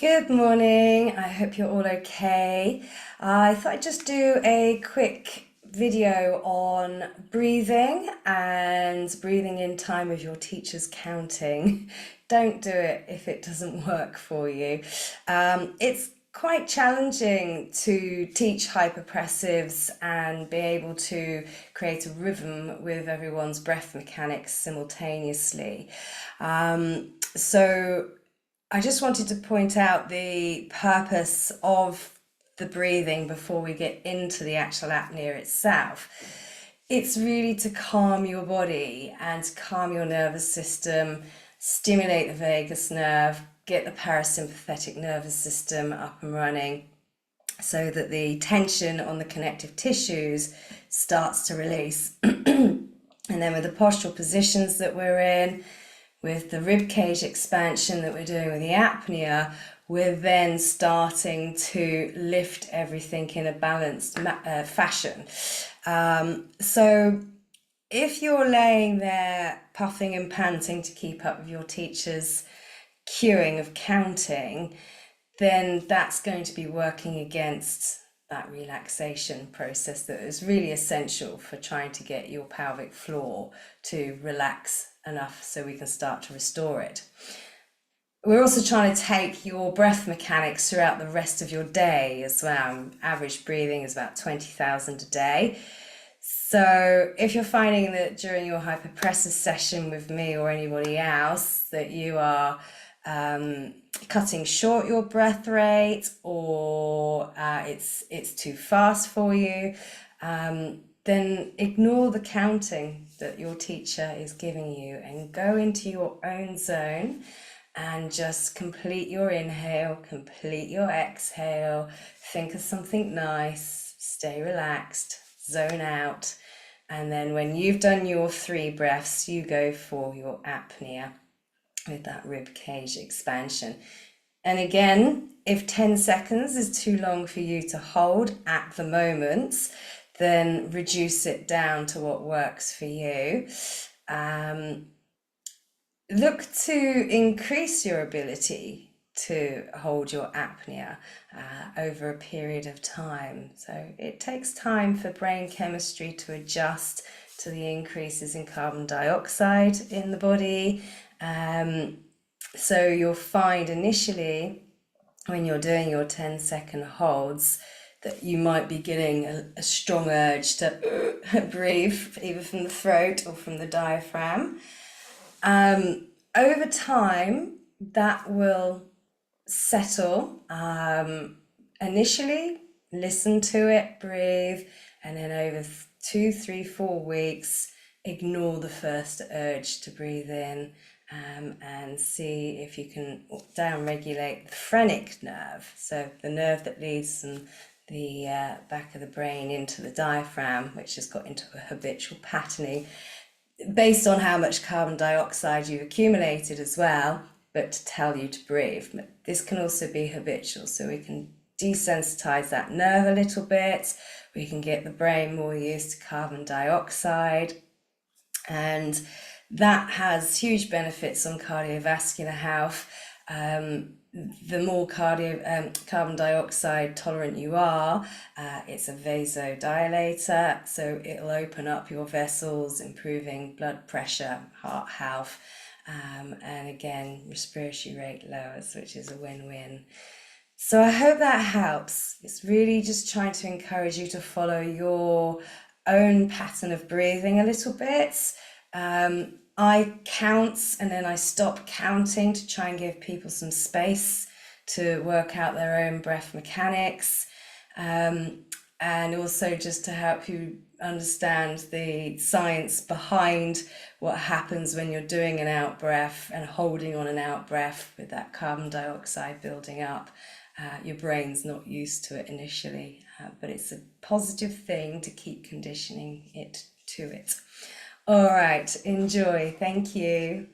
Good morning. I hope you're all okay. I thought I'd just do a quick video on breathing and breathing in time with your teacher's counting. Don't do it if it doesn't work for you. It's quite challenging to teach hypopressives and be able to create a rhythm with everyone's breath mechanics simultaneously. So I just wanted to point out the purpose of the breathing before we get into the actual apnea itself. It's really to calm your body and to calm your nervous system, stimulate the vagus nerve, get the parasympathetic nervous system up and running so that the tension on the connective tissues starts to release. And then with the postural positions that we're in, with the rib cage expansion that we're doing with the apnea, we're then starting to lift everything in a balanced fashion. So if you're laying there puffing and panting to keep up with your teacher's cueing of counting, then that's going to be working against that relaxation process that is really essential for trying to get your pelvic floor to relax enough so we can start to restore it. We're also trying to take your breath mechanics throughout the rest of your day as well. Average breathing is about 20,000 a day. So if you're finding that during your hypopressive session with me or anybody else that you are cutting short your breath rate, or it's too fast for you, then ignore the counting that your teacher is giving you and go into your own zone and just complete your inhale, complete your exhale, think of something nice, stay relaxed, zone out, and then when you've done your 3 breaths, you go for your apnea with that rib cage expansion. And again, if 10 seconds is too long for you to hold at the moment, then reduce it down to what works for you. Look to increase your ability to hold your apnea over a period of time. So it takes time for brain chemistry to adjust to the increases in carbon dioxide in the body. So you'll find initially when you're doing your 10-second holds that you might be getting a strong urge to breathe either from the throat or from the diaphragm. Over time, that will settle. Initially, listen to it, breathe, and then over 2, 3, 4 weeks, ignore the first urge to breathe in, and see if you can down-regulate the phrenic nerve, so the nerve that leads from the back of the brain into the diaphragm, which has got into a habitual patterning based on how much carbon dioxide you've accumulated as well, but to tell you to breathe. But this can also be habitual, so we can desensitize that nerve a little bit, we can get the brain more used to carbon dioxide, and that has huge benefits on cardiovascular health. The more carbon dioxide tolerant you are, it's a vasodilator, so it'll open up your vessels, improving blood pressure, heart health, and again, respiratory rate lowers, which is a win-win. So I hope that helps. It's really just trying to encourage you to follow your own pattern of breathing a little bit. I count and then I stop counting to try and give people some space to work out their own breath mechanics, and also just to help you understand the science behind what happens when you're doing an out breath and holding on an out breath with that carbon dioxide building up. Your brain's not used to it initially, but it's a positive thing to keep conditioning it to it. All right, enjoy. Thank you.